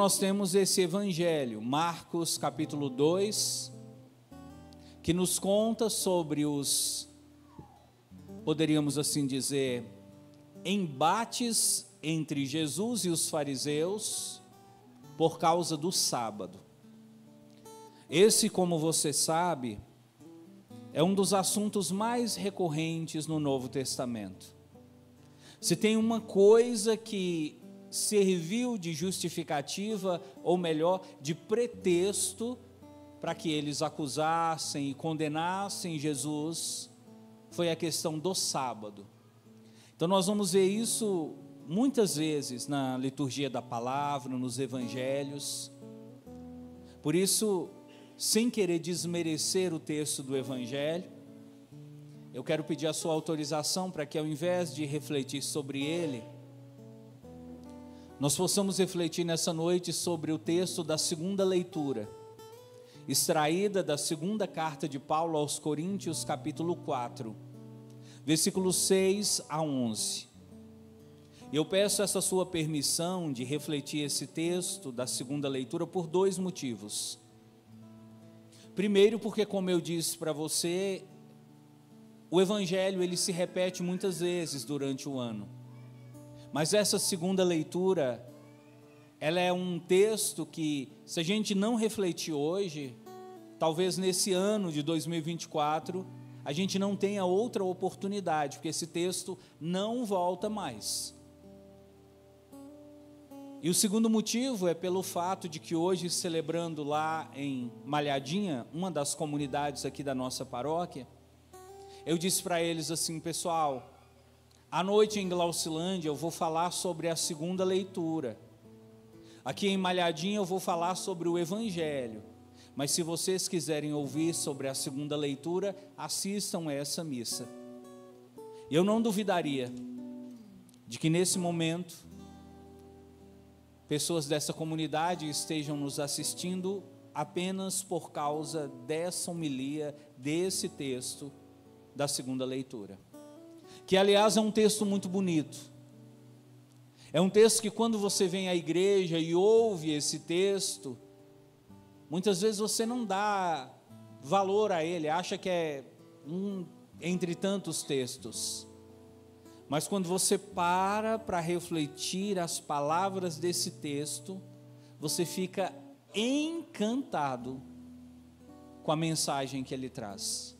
nós temos esse evangelho, Marcos capítulo 2, que nos conta sobre os, poderíamos assim dizer, embates entre Jesus e os fariseus por causa do sábado. Esse, como você sabe, é um dos assuntos mais recorrentes no Novo Testamento. Se tem uma coisa que serviu de justificativa, ou melhor, de pretexto, para que eles acusassem e condenassem Jesus, foi a questão do sábado. Então nós vamos ver isso muitas vezes na liturgia da palavra, nos evangelhos. Por isso, sem querer desmerecer o texto do evangelho, eu quero pedir a sua autorização para que, ao invés de refletir sobre ele, nós possamos refletir nessa noite sobre o texto da segunda leitura, extraída da segunda carta de Paulo aos Coríntios, capítulo 4, versículos 6 a 11. Eu peço essa sua permissão de refletir esse texto da segunda leitura por dois motivos. Primeiro, porque, como eu disse para você, o evangelho ele se repete muitas vezes durante o ano. Mas essa segunda leitura, ela é um texto que, se a gente não refletir hoje, talvez nesse ano de 2024, a gente não tenha outra oportunidade, porque esse texto não volta mais. E o segundo motivo é pelo fato de que hoje, celebrando lá em Malhadinha, uma das comunidades aqui da nossa paróquia, eu disse para eles assim: pessoal, à noite em Glaucilândia eu vou falar sobre a segunda leitura. Aqui em Malhadinha eu vou falar sobre o Evangelho. Mas se vocês quiserem ouvir sobre a segunda leitura, assistam a essa missa. Eu não duvidaria de que nesse momento pessoas dessa comunidade estejam nos assistindo apenas por causa dessa homilia, desse texto da segunda leitura, que aliás é um texto muito bonito. É um texto que, quando você vem à igreja e ouve esse texto, muitas vezes você não dá valor a ele, acha que é um entre tantos textos. Mas quando você para refletir as palavras desse texto, você fica encantado com a mensagem que ele traz.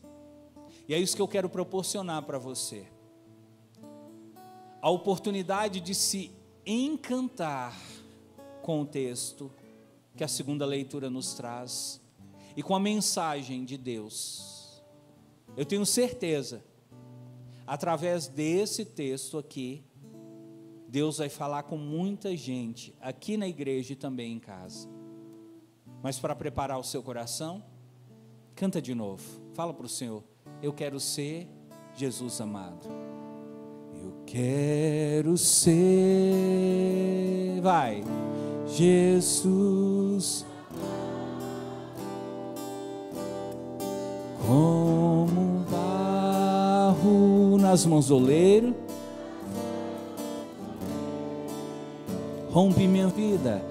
E é isso que eu quero proporcionar para você. A oportunidade de se encantar com o texto que a segunda leitura nos traz e com a mensagem de Deus. Eu tenho certeza, através desse texto aqui, Deus vai falar com muita gente, aqui na igreja e também em casa. Mas para preparar o seu coração, canta de novo, fala para o Senhor: eu quero ser Jesus amado. Eu quero ser, vai, Jesus como barro nas mãos do oleiro, rompe minha vida,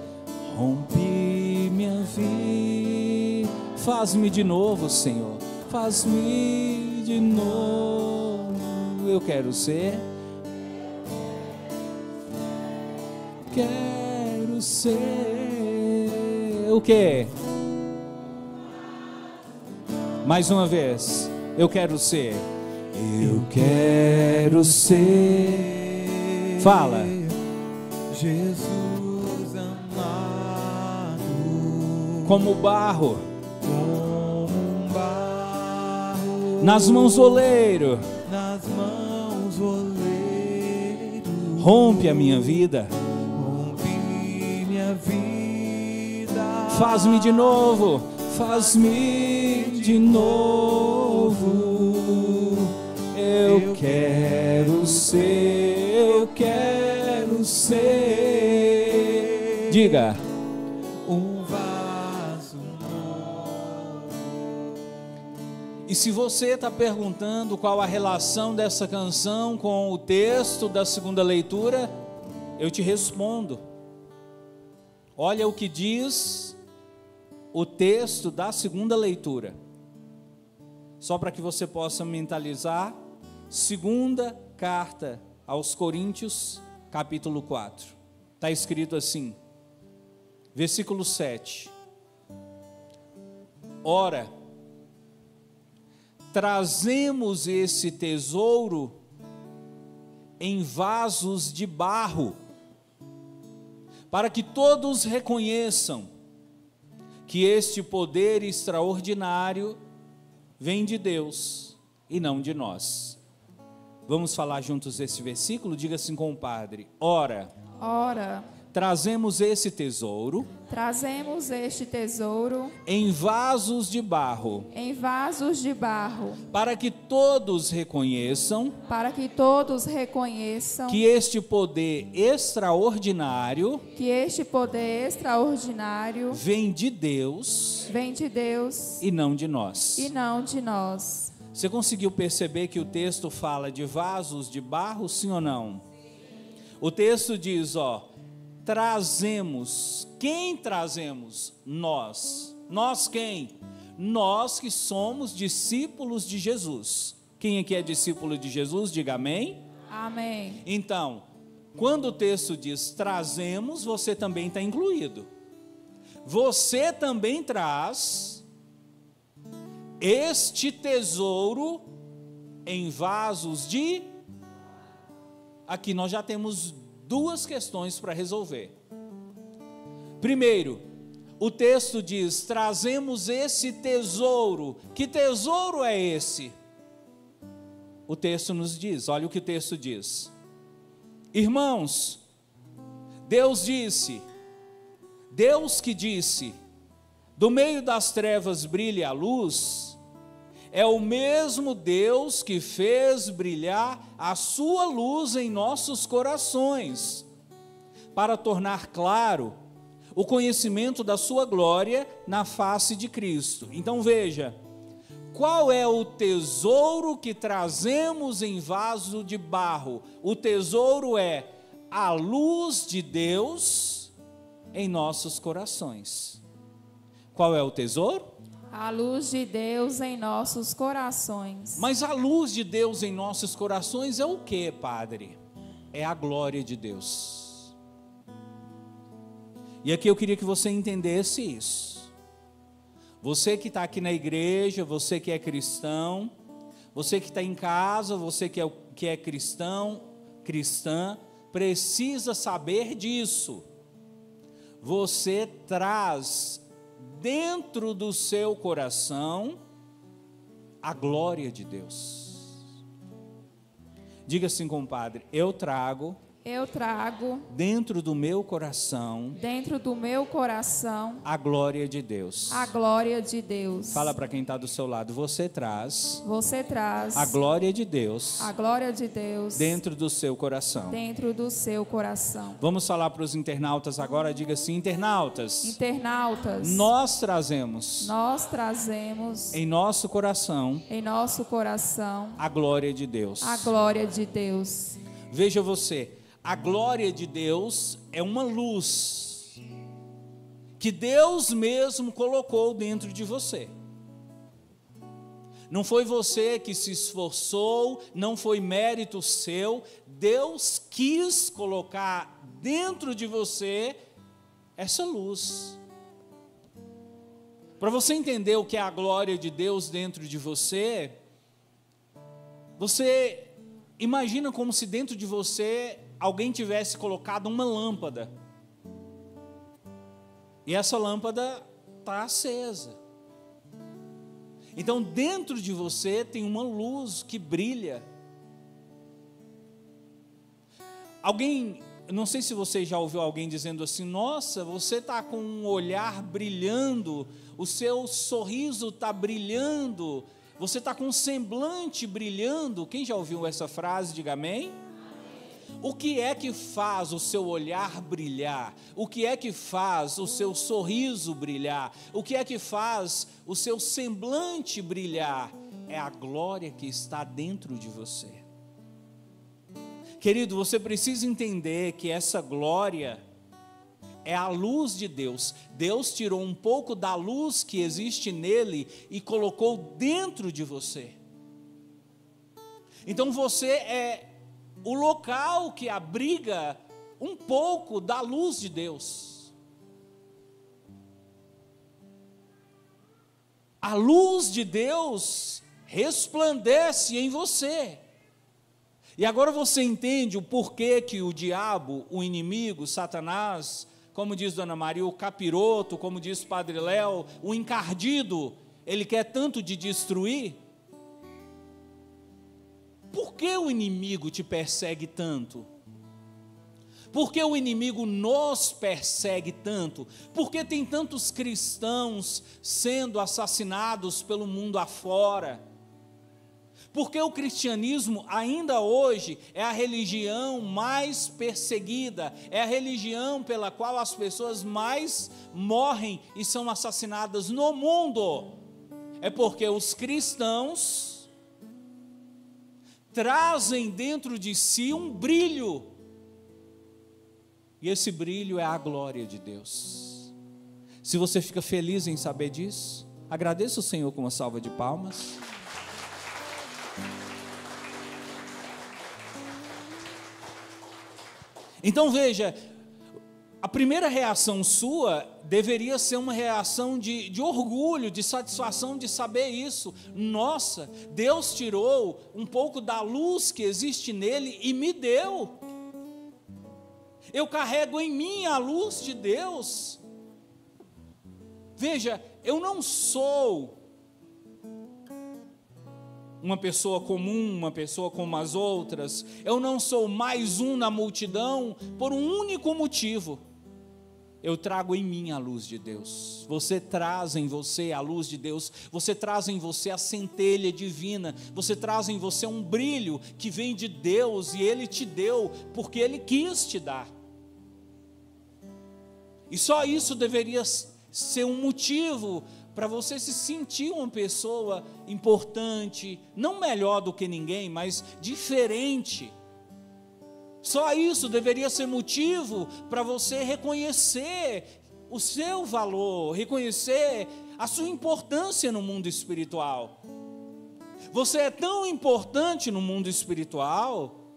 rompe minha vida, faz-me de novo, Senhor, faz-me de novo. Eu quero ser, quero ser o quê? Mais uma vez, eu quero ser. Eu quero ser. Fala. Jesus amado. Como barro. Como um barro. Nas mãos do oleiro. Nas mãos do oleiro. Rompe a minha vida. Rompe minha vida. Faz-me de novo. Faz-me de novo. Eu quero ser, eu quero ser. Diga. Um vaso novo. E se você está perguntando qual a relação dessa canção com o texto da segunda leitura, eu te respondo. Olha o que diz o texto da segunda leitura, só para que você possa mentalizar. Segunda carta aos Coríntios, capítulo 4, está escrito assim, versículo 7: ora, trazemos esse tesouro em vasos de barro, para que todos reconheçam que este poder extraordinário vem de Deus e não de nós. Vamos falar juntos esse versículo? Diga assim com o padre: ora, trazemos esse tesouro em vasos de barro, para que todos reconheçam que este poder extraordinário vem de Deus e não de nós. Você conseguiu perceber que o texto fala de vasos de barro, sim ou não? O texto diz, trazemos. Quem trazemos? Nós. Nós quem? Nós que somos discípulos de Jesus. Quem aqui é discípulo de Jesus? Diga amém. Amém. Então, quando o texto diz trazemos, você também está incluído. Você também traz este tesouro em vasos de... Aqui nós já temos duas questões para resolver. Primeiro, o texto diz, trazemos esse tesouro. Que tesouro é esse? O texto nos diz, olha o que o texto diz. Irmãos, Deus que disse, do meio das trevas brilha a luz, é o mesmo Deus que fez brilhar a sua luz em nossos corações, para tornar claro o conhecimento da sua glória na face de Cristo. Então veja, qual é o tesouro que trazemos em vaso de barro? O tesouro é a luz de Deus em nossos corações. Qual é o tesouro? A luz de Deus em nossos corações. Mas a luz de Deus em nossos corações é o que, padre? É a glória de Deus. E aqui eu queria que você entendesse isso. Você que está aqui na igreja, você que é cristão, você que está em casa, você que é cristão, cristã, precisa saber disso. Você traz dentro do seu coração a glória de Deus. Diga assim, compadre, eu trago dentro do meu coração a glória de Deus. Fala para quem está do seu lado, você traz a glória de Deus dentro do seu coração. Vamos falar para os internautas agora, diga assim, internautas, nós trazemos em nosso coração a glória de Deus. Veja você, a glória de Deus é uma luz que Deus mesmo colocou dentro de você. Não foi você que se esforçou, não foi mérito seu. Deus quis colocar dentro de você essa luz. Para você entender o que é a glória de Deus dentro de você, você imagina como se dentro de você alguém tivesse colocado uma lâmpada. E essa lâmpada está acesa. Então dentro de você tem uma luz que brilha. Alguém, não sei se você já ouviu alguém dizendo assim, nossa, você está com um olhar brilhando, o seu sorriso está brilhando, você está com um semblante brilhando. Quem já ouviu essa frase, diga amém. O que é que faz o seu olhar brilhar? O que é que faz o seu sorriso brilhar? O que é que faz o seu semblante brilhar? É a glória que está dentro de você. Querido, você precisa entender que essa glória é a luz de Deus. Deus tirou um pouco da luz que existe nele e colocou dentro de você. Então você é o local que abriga um pouco da luz de Deus. A luz de Deus resplandece em você. E agora você entende o porquê que o diabo, o inimigo, Satanás, como diz Dona Maria, o capiroto, como diz Padre Léo, o encardido, ele quer tanto te destruir? Por que o inimigo te persegue tanto? Por que o inimigo nos persegue tanto? Por que tem tantos cristãos sendo assassinados pelo mundo afora? Porque o cristianismo ainda hoje é a religião mais perseguida, é a religião pela qual as pessoas mais morrem e são assassinadas no mundo. É porque os cristãos trazem dentro de si um brilho, e esse brilho é a glória de Deus. Se você fica feliz em saber disso, agradeça o Senhor com uma salva de palmas. Então veja, a primeira reação sua deveria ser uma reação de orgulho, de satisfação de saber isso. Nossa, Deus tirou um pouco da luz que existe nele e me deu. Eu carrego em mim a luz de Deus. Veja, eu não sou uma pessoa comum, uma pessoa como as outras. Eu não sou mais um na multidão por um único motivo. Eu trago em mim a luz de Deus. Você traz em você a luz de Deus. Você traz em você a centelha divina. Você traz em você um brilho que vem de Deus e Ele te deu porque Ele quis te dar. E só isso deveria ser um motivo para você se sentir uma pessoa importante, não melhor do que ninguém, mas diferente. Só isso deveria ser motivo para você reconhecer o seu valor, reconhecer a sua importância no mundo espiritual. Você é tão importante no mundo espiritual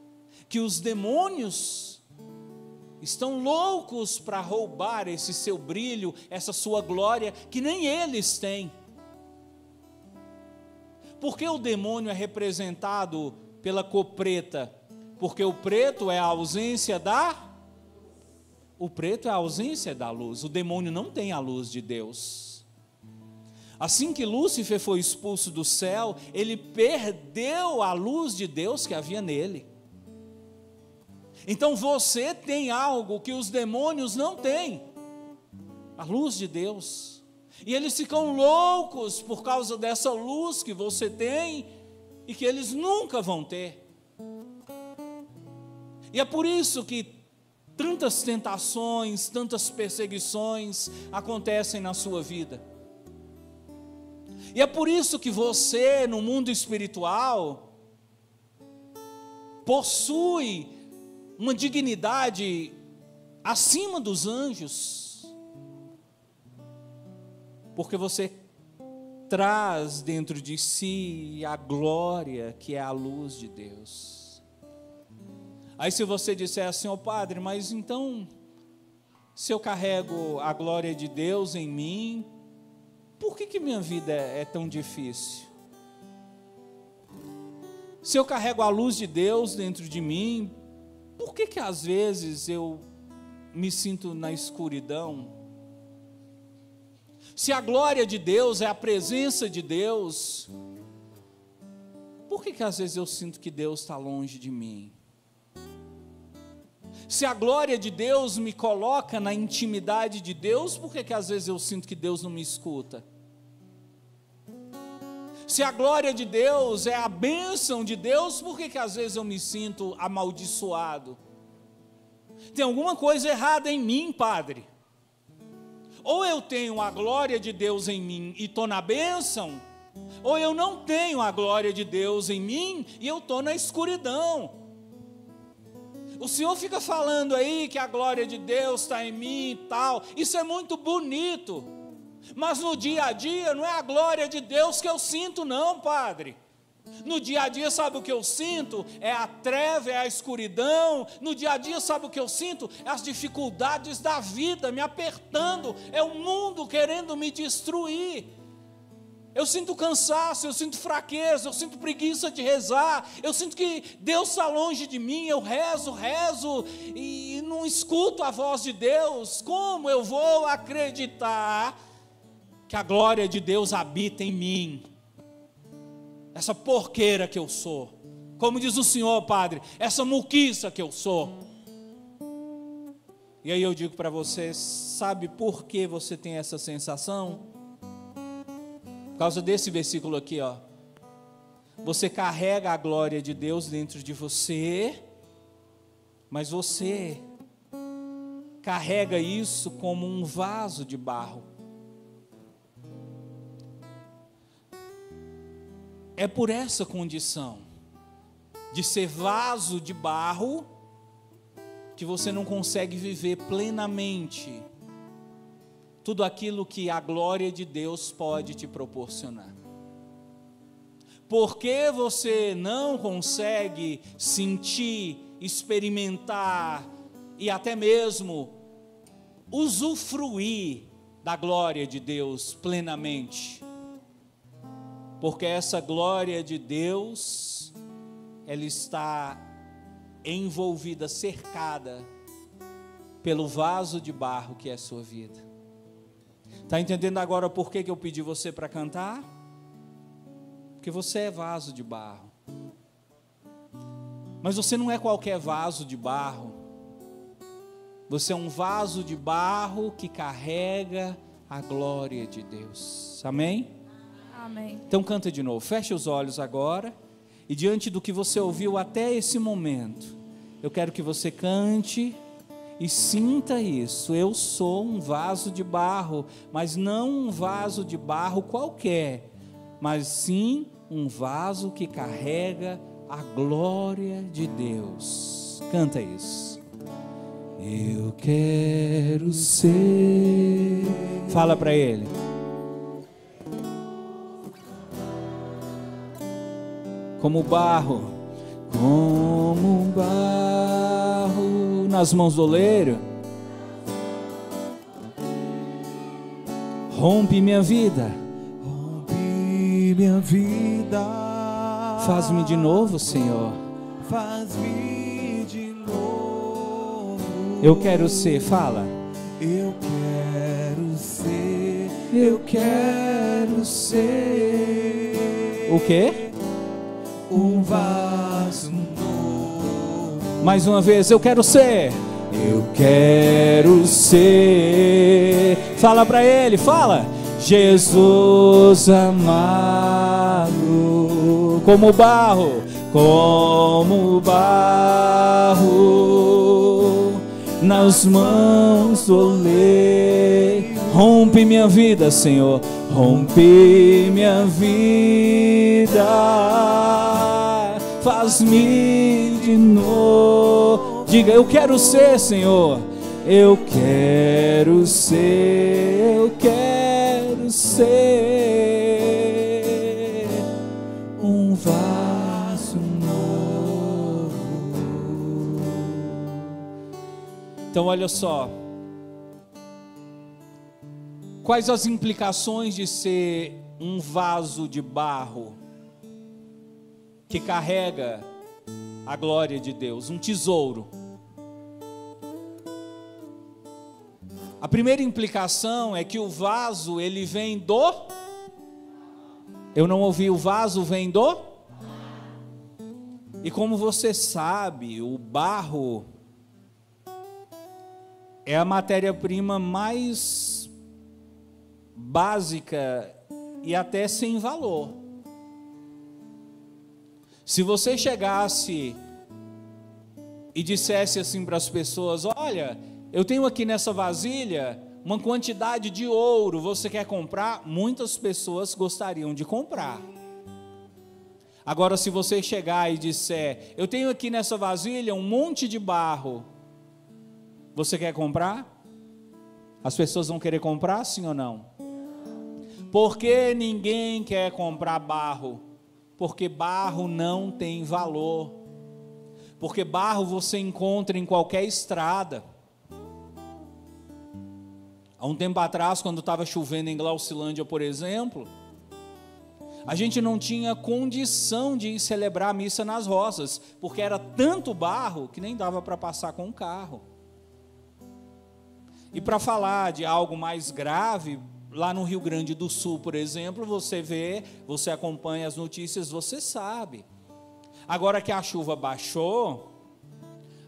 que os demônios estão loucos para roubar esse seu brilho, essa sua glória, que nem eles têm. Por que o demônio é representado pela cor preta? Porque o preto é a ausência O preto é a ausência da luz. O demônio não tem a luz de Deus. Assim que Lúcifer foi expulso do céu, ele perdeu a luz de Deus que havia nele. Então você tem algo que os demônios não têm, a luz de Deus. E eles ficam loucos por causa dessa luz que você tem e que eles nunca vão ter. E é por isso que tantas tentações, tantas perseguições acontecem na sua vida. E é por isso que você, no mundo espiritual, possui uma dignidade acima dos anjos, porque você traz dentro de si a glória que é a luz de Deus. Aí se você disser assim, padre, mas então, se eu carrego a glória de Deus em mim, por que minha vida é tão difícil? Se eu carrego a luz de Deus dentro de mim, por que às vezes eu me sinto na escuridão? Se a glória de Deus é a presença de Deus, por que às vezes eu sinto que Deus está longe de mim? Se a glória de Deus me coloca na intimidade de Deus, por que às vezes eu sinto que Deus não me escuta? Se a glória de Deus é a bênção de Deus, por que às vezes eu me sinto amaldiçoado? Tem alguma coisa errada em mim, padre. Ou eu tenho a glória de Deus em mim e estou na bênção, ou eu não tenho a glória de Deus em mim e eu estou na escuridão. o Senhor fica falando aí que a glória de Deus está em mim e tal, isso é muito bonito, mas no dia a dia não é a glória de Deus que eu sinto não, Padre. No dia a dia, sabe o que eu sinto? É a treva, é a escuridão. No dia a dia, sabe o que eu sinto? É as dificuldades da vida me apertando, é o mundo querendo me destruir. Eu sinto cansaço, eu sinto fraqueza, eu sinto preguiça de rezar, eu sinto que Deus está longe de mim, eu rezo e não escuto a voz de Deus. Como eu vou acreditar que a glória de Deus habita em mim? Essa porqueira que eu sou, como diz o Senhor, Padre, essa muquiça que eu sou. E aí eu digo para você, sabe por que você tem essa sensação? Por causa desse versículo aqui, ó. Você carrega a glória de Deus dentro de você, mas você carrega isso como um vaso de barro. É por essa condição de ser vaso de barro que você não consegue viver plenamente tudo aquilo que a glória de Deus pode te proporcionar. Porque você não consegue sentir, experimentar e até mesmo usufruir da glória de Deus plenamente. Porque essa glória de Deus, ela está envolvida, cercada pelo vaso de barro que é a sua vida. Está entendendo agora por que eu pedi você para cantar? Porque você é vaso de barro. Mas você não é qualquer vaso de barro. Você é um vaso de barro que carrega a glória de Deus. Amém? Amém. Então canta de novo, feche os olhos agora, e diante do que você ouviu até esse momento, eu quero que você cante e sinta isso. Eu sou um vaso de barro, mas não um vaso de barro qualquer, mas sim um vaso que carrega a glória de Deus. Canta isso. Eu quero ser. Fala para ele. Como barro nas mãos do oleiro, rompe minha vida, faz-me de novo, Senhor, faz-me de novo. Eu quero ser, fala. Eu quero ser. O quê? Um vaso novo. Mais uma vez, eu quero ser. Eu quero ser. Fala para ele, fala. Jesus amado, como barro nas mãos do oleiro. Rompe minha vida, Senhor, rompe minha vida, faz-me de novo. Diga, eu quero ser, Senhor, eu quero ser, eu quero ser um vaso novo. Então olha só, quais as implicações de ser um vaso de barro que carrega a glória de Deus, um tesouro? A primeira implicação é que o vaso, ele vem do... Eu não ouvi, o vaso vem do... E como você sabe, o barro é a matéria-prima mais básica e até sem valor. Se você chegasse e dissesse assim para as pessoas: olha, eu tenho aqui nessa vasilha uma quantidade de ouro, você quer comprar? Muitas pessoas gostariam de comprar. Agora, se você chegar e disser, eu tenho aqui nessa vasilha um monte de barro, você quer comprar? As pessoas vão querer comprar, sim ou não? Por que ninguém quer comprar barro? Porque barro não tem valor. Porque barro você encontra em qualquer estrada. Há um tempo atrás, quando estava chovendo em Glaucilândia, por exemplo, a gente não tinha condição de ir celebrar a missa nas roças, porque era tanto barro que nem dava para passar com o carro. E para falar de algo mais grave, lá no Rio Grande do Sul, por exemplo, você vê, você acompanha as notícias, você sabe. Agora que a chuva baixou,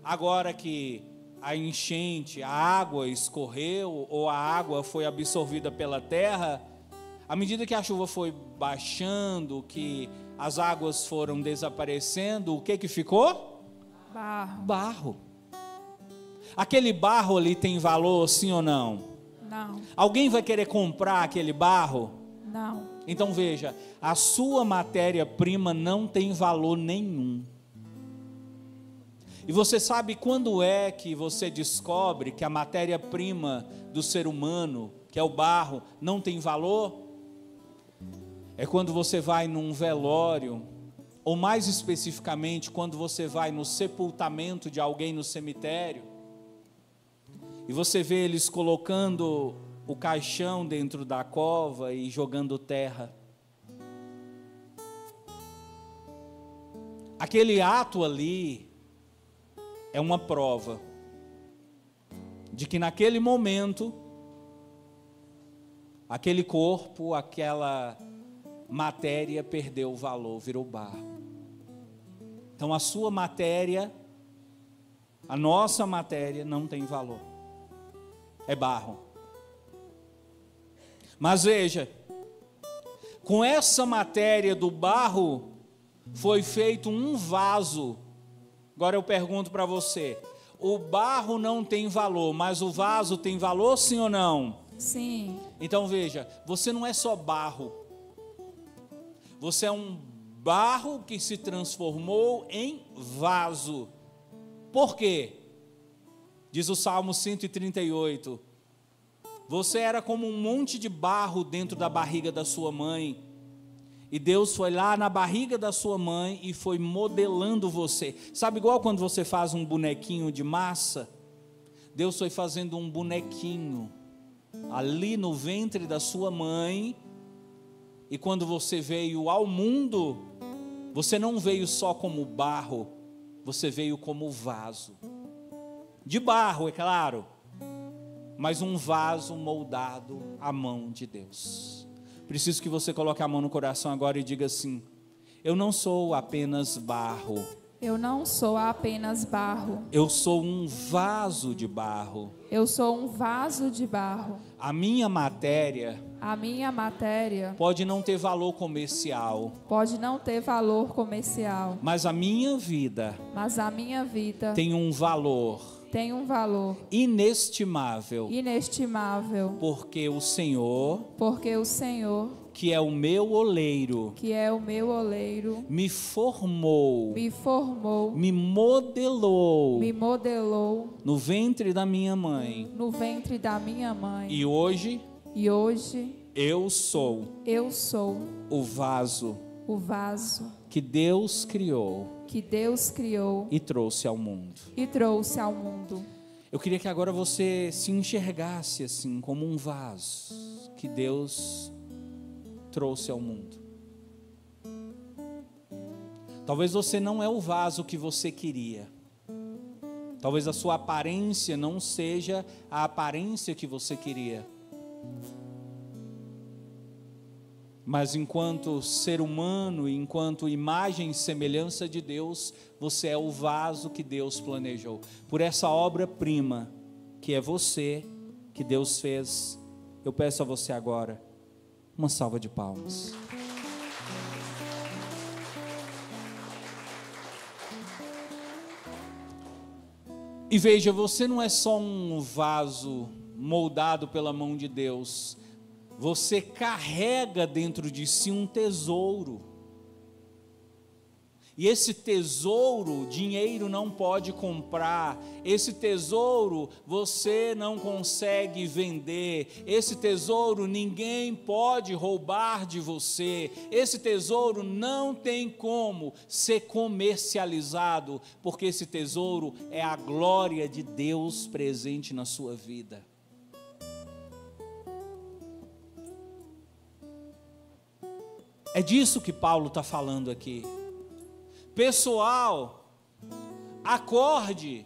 agora que a enchente, a água escorreu ou a água foi absorvida pela terra, à medida que a chuva foi baixando, que as águas foram desaparecendo, o que ficou? Barro. Barro. Aquele barro ali tem valor, sim ou não? Não. Alguém vai querer comprar aquele barro? Não. Então veja, a sua matéria-prima não tem valor nenhum. E você sabe quando é que você descobre que a matéria-prima do ser humano, que é o barro, não tem valor? É quando você vai num velório, ou mais especificamente, quando você vai no sepultamento de alguém no cemitério, e você vê eles colocando o caixão dentro da cova e jogando terra. Aquele ato ali é uma prova de que naquele momento, aquele corpo, aquela matéria perdeu o valor, virou barro. Então a sua matéria, a nossa matéria não tem valor, é barro. Mas veja, com essa matéria do barro foi feito um vaso. Agora eu pergunto para você, o barro não tem valor, mas o vaso tem valor, sim ou não? Sim. Então veja, você não é só barro, você é um barro que se transformou em vaso. Por quê? Diz o Salmo 138, você era como um monte de barro dentro da barriga da sua mãe, e Deus foi lá na barriga da sua mãe e foi modelando você. Sabe igual quando você faz um bonequinho de massa? Deus foi fazendo um bonequinho ali no ventre da sua mãe, e quando você veio ao mundo, você não veio só como barro, você veio como vaso. De barro, é claro, mas um vaso moldado à mão de Deus. Preciso que você coloque a mão no coração agora e diga assim: eu não sou apenas barro. Eu não sou apenas barro. Eu sou um vaso de barro. Eu sou um vaso de barro. A minha matéria pode não ter valor comercial. Pode não ter valor comercial. Mas a minha vida tem um valor inestimável. Porque o Senhor, que é o meu oleiro, me formou, me modelou no ventre da minha mãe. E hoje eu sou o vaso que Deus criou e trouxe ao mundo. Eu queria que agora você se enxergasse assim, como um vaso que Deus trouxe ao mundo. Talvez você não é o vaso que você queria. Talvez a sua aparência não seja a aparência que você queria. Mas enquanto ser humano, enquanto imagem e semelhança de Deus, você é o vaso que Deus planejou. Por essa obra-prima que é você, que Deus fez, eu peço a você agora uma salva de palmas. E veja, você não é só um vaso moldado pela mão de Deus. Você carrega dentro de si um tesouro. E esse tesouro, dinheiro não pode comprar. Esse tesouro você não consegue vender. Esse tesouro ninguém pode roubar de você. Esse tesouro não tem como ser comercializado, porque esse tesouro é a glória de Deus presente na sua vida. É disso que Paulo está falando aqui. Pessoal, acorde.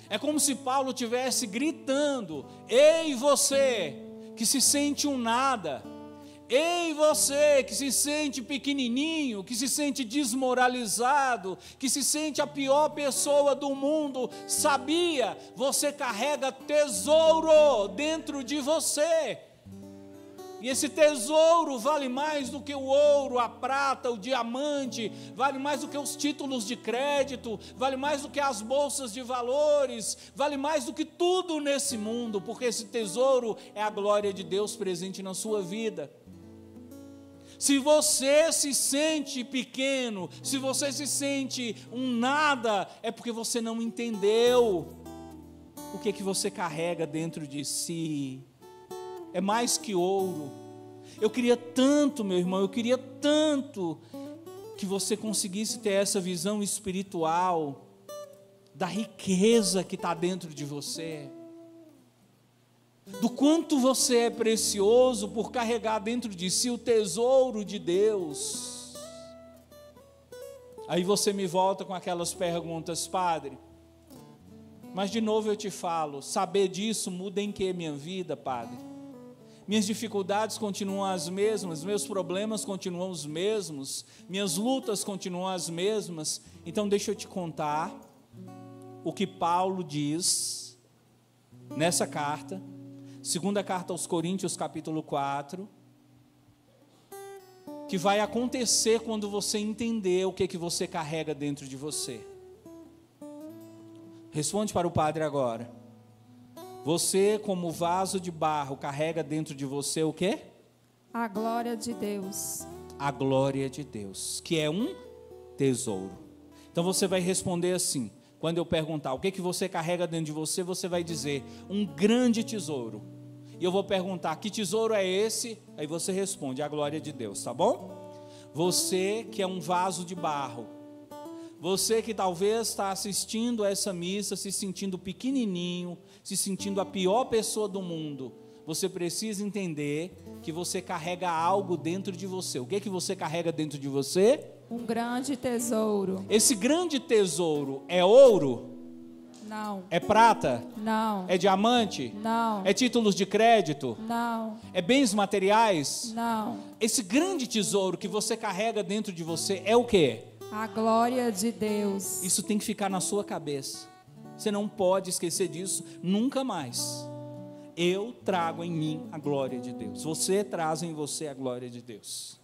É como se Paulo estivesse gritando: ei você que se sente um nada, ei você que se sente pequenininho, que se sente desmoralizado, que se sente a pior pessoa do mundo, sabia? Você carrega tesouro dentro de você. E esse tesouro vale mais do que o ouro, a prata, o diamante, vale mais do que os títulos de crédito, vale mais do que as bolsas de valores, vale mais do que tudo nesse mundo, porque esse tesouro é a glória de Deus presente na sua vida. Se você se sente pequeno, se você se sente um nada, é porque você não entendeu o que você carrega dentro de si. É mais que ouro. Eu queria tanto, meu irmão, eu queria tanto que você conseguisse ter essa visão espiritual da riqueza que está dentro de você, do quanto você é precioso por carregar dentro de si o tesouro de Deus. Aí você me volta com aquelas perguntas: padre, mas de novo eu te falo, saber disso muda em que minha vida, padre? Minhas dificuldades continuam as mesmas, meus problemas continuam os mesmos, minhas lutas continuam as mesmas. Então deixa eu te contar o que Paulo diz nessa carta, segunda carta aos Coríntios, capítulo 4, que vai acontecer quando você entender o que você carrega dentro de você. Responde para o padre agora. Você, como vaso de barro, carrega dentro de você o quê? A glória de Deus. A glória de Deus, que é um tesouro. Então você vai responder assim, quando eu perguntar o que você carrega dentro de você, você vai dizer: um grande tesouro. E eu vou perguntar: que tesouro é esse? Aí você responde: a glória de Deus, tá bom? Você que é um vaso de barro, você que talvez está assistindo a essa missa se sentindo pequenininho, se sentindo a pior pessoa do mundo, você precisa entender que você carrega algo dentro de você. O que você carrega dentro de você? Um grande tesouro. Esse grande tesouro é ouro? Não. É prata? Não. É diamante? Não. É títulos de crédito? Não. É bens materiais? Não. Esse grande tesouro que você carrega dentro de você é o quê? A glória de Deus. Isso tem que ficar na sua cabeça. Você não pode esquecer disso nunca mais. Eu trago em mim a glória de Deus. Você traz em você a glória de Deus.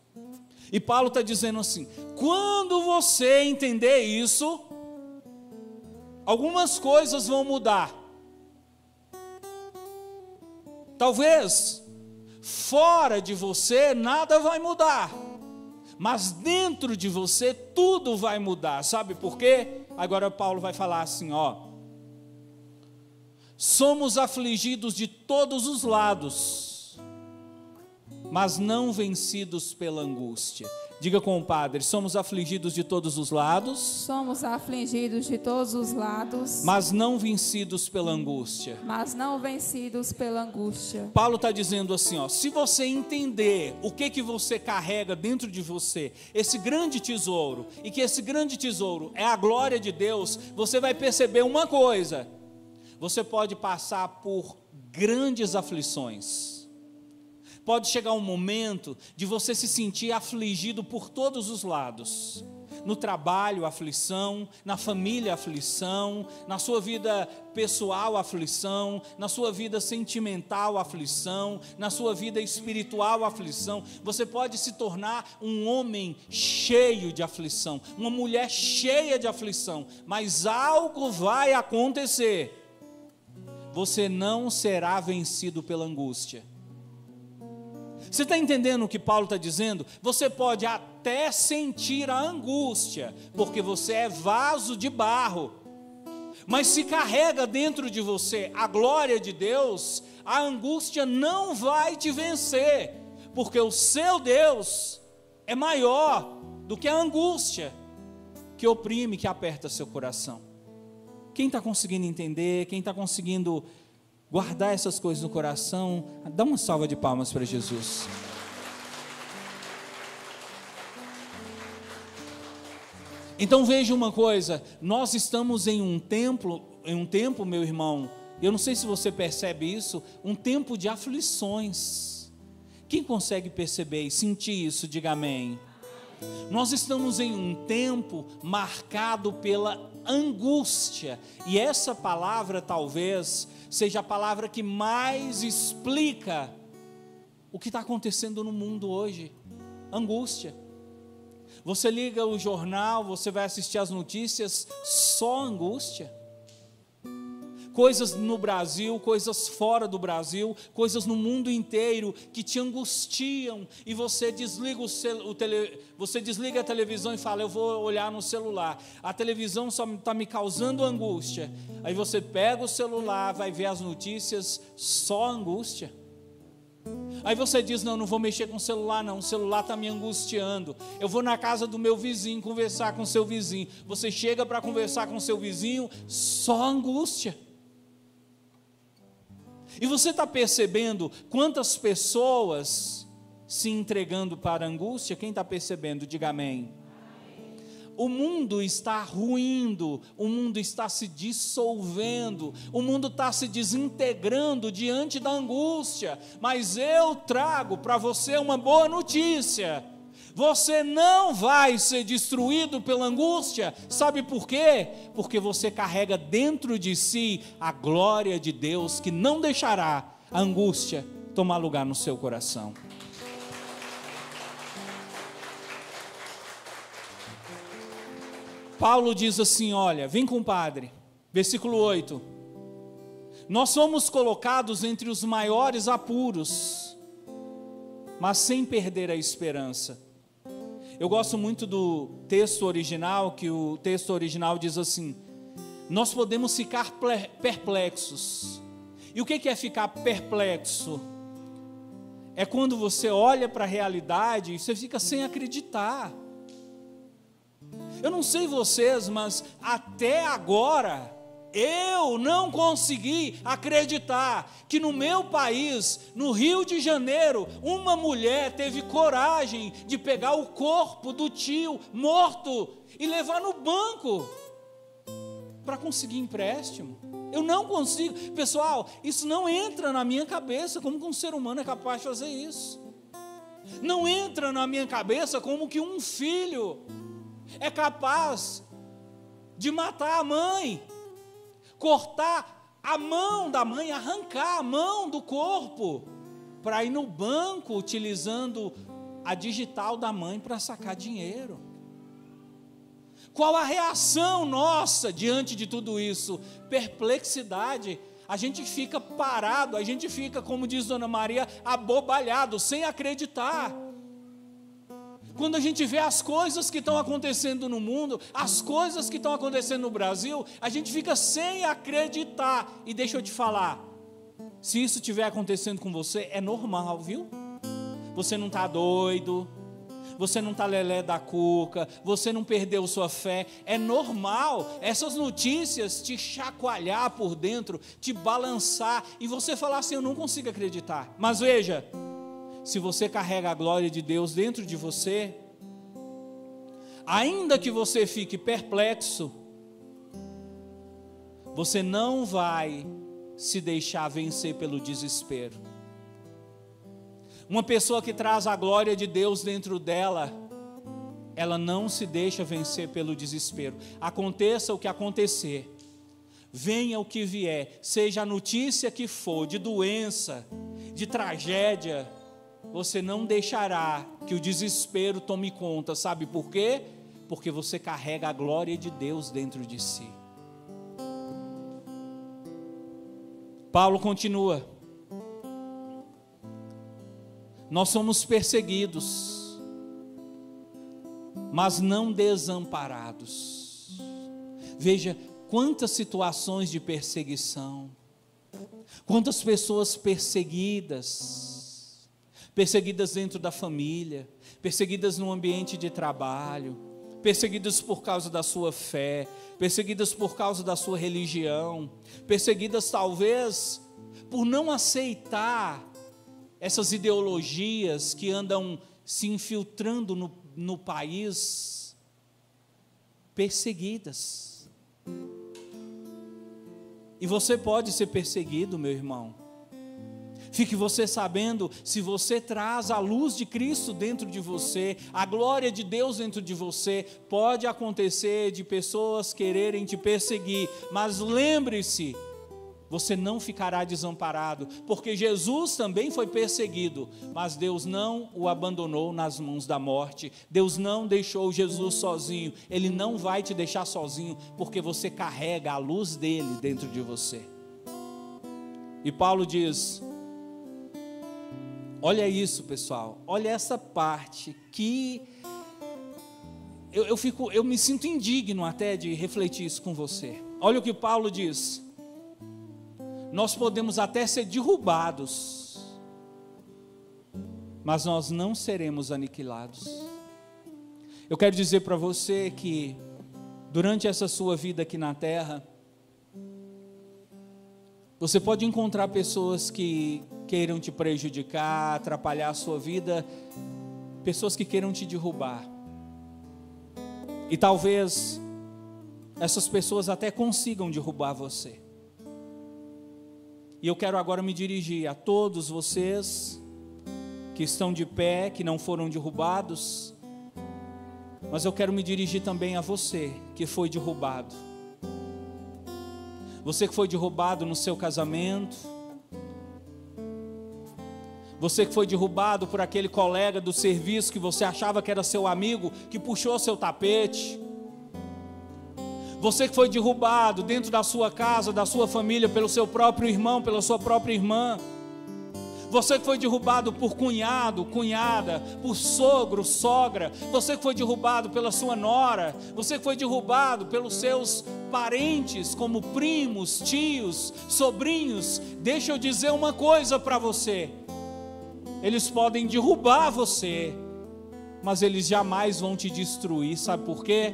E Paulo está dizendo assim: quando você entender isso, algumas coisas vão mudar. Talvez fora de você nada vai mudar, mas dentro de você tudo vai mudar. Sabe por quê? Agora Paulo vai falar assim, ó: somos afligidos de todos os lados, mas não vencidos pela angústia. Diga com o padre: somos afligidos de todos os lados. Somos afligidos de todos os lados, mas não vencidos pela angústia. Mas não vencidos pela angústia. Paulo está dizendo assim, ó: se você entender o que você carrega dentro de você, esse grande tesouro, e que esse grande tesouro é a glória de Deus, você vai perceber uma coisa: você pode passar por grandes aflições. Pode chegar um momento de você se sentir afligido por todos os lados. No trabalho, aflição. Na família, aflição. Na sua vida pessoal, aflição. Na sua vida sentimental, aflição. Na sua vida espiritual, aflição. Você pode se tornar um homem cheio de aflição, uma mulher cheia de aflição. Mas algo vai acontecer. Você não será vencido pela angústia. Você está entendendo o que Paulo está dizendo? Você pode até sentir a angústia, porque você é vaso de barro. Mas se carrega dentro de você a glória de Deus, a angústia não vai te vencer, porque o seu Deus é maior do que a angústia que oprime, que aperta seu coração. Quem está conseguindo entender, quem está conseguindo guardar essas coisas no coração, dá uma salva de palmas para Jesus. Então veja uma coisa, nós estamos em um tempo, meu irmão, eu não sei se você percebe isso, um tempo de aflições. Quem consegue perceber e sentir isso, diga amém. Nós estamos em um tempo marcado pela angústia, e essa palavra talvez seja a palavra que mais explica o que está acontecendo no mundo hoje, angústia. Você liga o jornal, você vai assistir as notícias, só angústia. Coisas no Brasil, coisas fora do Brasil, coisas no mundo inteiro que te angustiam, e você desliga você desliga a televisão e fala, eu vou olhar no celular. A televisão só está me causando angústia. Aí você pega o celular, vai ver as notícias, só angústia. Aí você diz, não vou mexer com o celular não, o celular está me angustiando. Eu vou na casa do meu vizinho conversar com o seu vizinho. Você chega para conversar com o seu vizinho, só angústia. E você está percebendo quantas pessoas se entregando para a angústia? Quem está percebendo, diga amém. O mundo está ruindo, o mundo está se dissolvendo, o mundo está se desintegrando diante da angústia, mas eu trago para você uma boa notícia: você não vai ser destruído pela angústia. Sabe por quê? Porque você carrega dentro de si a glória de Deus, que não deixará a angústia tomar lugar no seu coração. Paulo diz assim, olha, vem compadre, versículo 8, nós somos colocados entre os maiores apuros, mas sem perder a esperança. Eu gosto muito do texto original, que o texto original diz assim, nós podemos ficar perplexos. E o que é ficar perplexo? É quando você olha para a realidade e você fica sem acreditar. Eu não sei vocês, mas até agora eu não consegui acreditar que no meu país, no Rio de Janeiro, uma mulher teve coragem de pegar o corpo do tio morto e levar no banco para conseguir empréstimo. Eu não consigo, pessoal, isso não entra na minha cabeça, como que um ser humano é capaz de fazer isso. Não entra na minha cabeça como que um filho é capaz de matar a mãe, cortar a mão da mãe, arrancar a mão do corpo, para ir no banco utilizando a digital da mãe para sacar dinheiro. Qual a reação nossa diante de tudo isso? Perplexidade. A gente fica parado, a gente fica, como diz Dona Maria, abobalhado, sem acreditar. Quando a gente vê as coisas que estão acontecendo no mundo, as coisas que estão acontecendo no Brasil, a gente fica sem acreditar. E deixa eu te falar, se isso estiver acontecendo com você, é normal, viu? Você não está doido, você não está lelé da cuca, você não perdeu sua fé, é normal essas notícias te chacoalhar por dentro, te balançar, e você falar assim, eu não consigo acreditar. Mas veja, se você carrega a glória de Deus dentro de você, ainda que você fique perplexo, você não vai se deixar vencer pelo desespero. Uma pessoa que traz a glória de Deus dentro dela, ela não se deixa vencer pelo desespero. Aconteça o que acontecer, venha o que vier, seja a notícia que for, de doença, de tragédia, você não deixará que o desespero tome conta. Sabe por quê? Porque você carrega a glória de Deus dentro de si. Paulo continua. Nós somos perseguidos, mas não desamparados. Veja quantas situações de perseguição, quantas pessoas perseguidas dentro da família, perseguidas no ambiente de trabalho, perseguidas por causa da sua fé, perseguidas por causa da sua religião, perseguidas talvez por não aceitar essas ideologias que andam se infiltrando no país, perseguidas. E você pode ser perseguido, meu irmão. Fique você sabendo, se você traz a luz de Cristo dentro de você, a glória de Deus dentro de você, pode acontecer de pessoas quererem te perseguir, mas lembre-se, você não ficará desamparado, porque Jesus também foi perseguido, mas Deus não o abandonou nas mãos da morte. Deus não deixou Jesus sozinho. Ele não vai te deixar sozinho, porque você carrega a luz dele dentro de você. E Paulo diz, olha isso, pessoal, olha essa parte que eu me sinto indigno até de refletir isso com você. Olha o que Paulo diz: nós podemos até ser derrubados, mas nós não seremos aniquilados. Eu quero dizer para você que durante essa sua vida aqui na terra, você pode encontrar pessoas que queiram te prejudicar, atrapalhar a sua vida, pessoas que queiram te derrubar. E talvez essas pessoas até consigam derrubar você. E eu quero agora me dirigir a todos vocês que estão de pé, que não foram derrubados, mas eu quero me dirigir também a você que foi derrubado. Você que foi derrubado no seu casamento, você que foi derrubado por aquele colega do serviço que você achava que era seu amigo, que puxou seu tapete. Você que foi derrubado dentro da sua casa, da sua família, pelo seu próprio irmão, pela sua própria irmã. Você que foi derrubado por cunhado, cunhada, por sogro, sogra. Você que foi derrubado pela sua nora. Você que foi derrubado pelos seus parentes, como primos, tios, sobrinhos. Deixa eu dizer uma coisa para você. Eles podem derrubar você, mas eles jamais vão te destruir. Sabe por quê?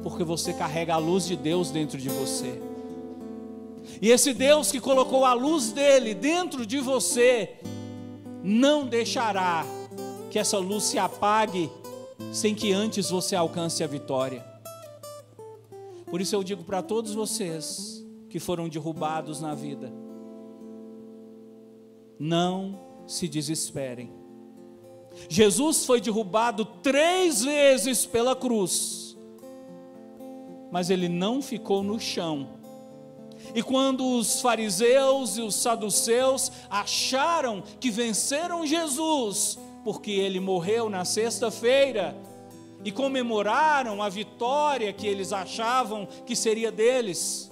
Porque você carrega a luz de Deus dentro de você. E esse Deus que colocou a luz dele dentro de você, não deixará que essa luz se apague sem que antes você alcance a vitória. Por isso eu digo para todos vocês que foram derrubados na vida, não se desesperem. Jesus foi derrubado 3 vezes pela cruz, mas ele não ficou no chão. E quando os fariseus e os saduceus acharam que venceram Jesus, porque ele morreu na sexta-feira, e comemoraram a vitória que eles achavam que seria deles,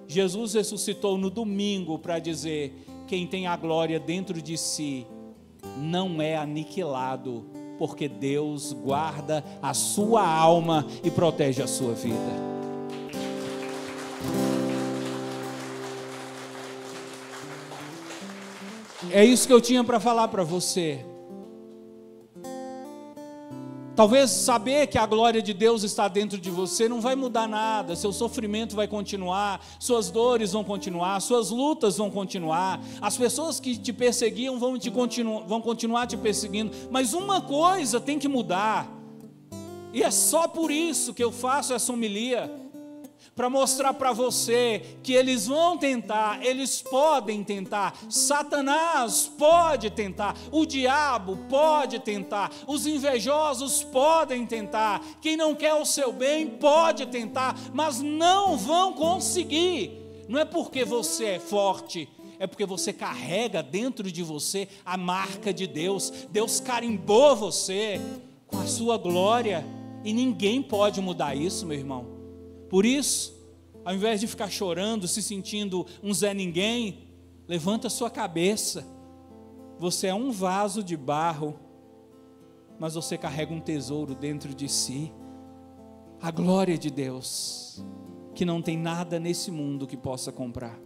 Jesus ressuscitou no domingo para dizer: quem tem a glória dentro de si não é aniquilado, porque Deus guarda a sua alma e protege a sua vida. É isso que eu tinha para falar para você. Talvez saber que a glória de Deus está dentro de você não vai mudar nada. Seu sofrimento vai continuar, suas dores vão continuar, suas lutas vão continuar, as pessoas que te perseguiam vão continuar te perseguindo. Mas uma coisa tem que mudar, e é só por isso que eu faço essa homilia, para mostrar para você que eles vão tentar, eles podem tentar, Satanás pode tentar, o diabo pode tentar, os invejosos podem tentar, quem não quer o seu bem pode tentar, mas não vão conseguir. Não é porque você é forte, é porque você carrega dentro de você a marca de Deus. Deus carimbou você com a sua glória, e ninguém pode mudar isso, meu irmão. Por isso, ao invés de ficar chorando, se sentindo um Zé Ninguém, levanta a sua cabeça. Você é um vaso de barro, mas você carrega um tesouro dentro de si. a glória de Deus, que não tem nada nesse mundo que possa comprar.